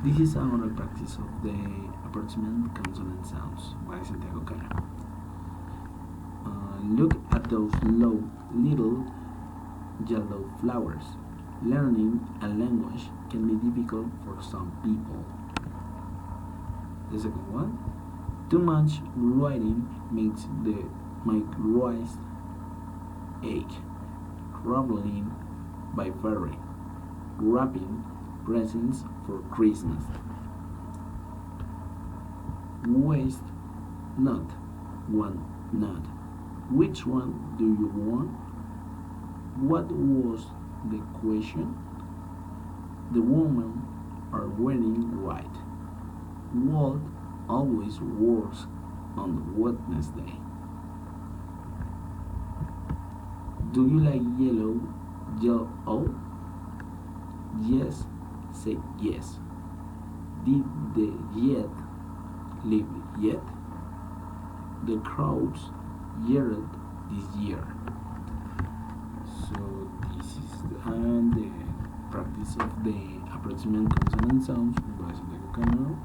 This is another practice of the approximant consonant sounds by Santiago Cano. Look at those little yellow flowers. Learning a language can be difficult for some people. The second one, too much writing makes my wrist ache. Traveling by ferry. Wrapping presents for Christmas. Waste not, one not. Which one do you want? What was the question? The women are wearing white. Walt always works on Wednesday. Do you like yellow? Yellow? Yes, say yes. Did the yet live yet? The crowds yelled this year. So this is the practice of the approximate consonant sounds by Santiago Cano.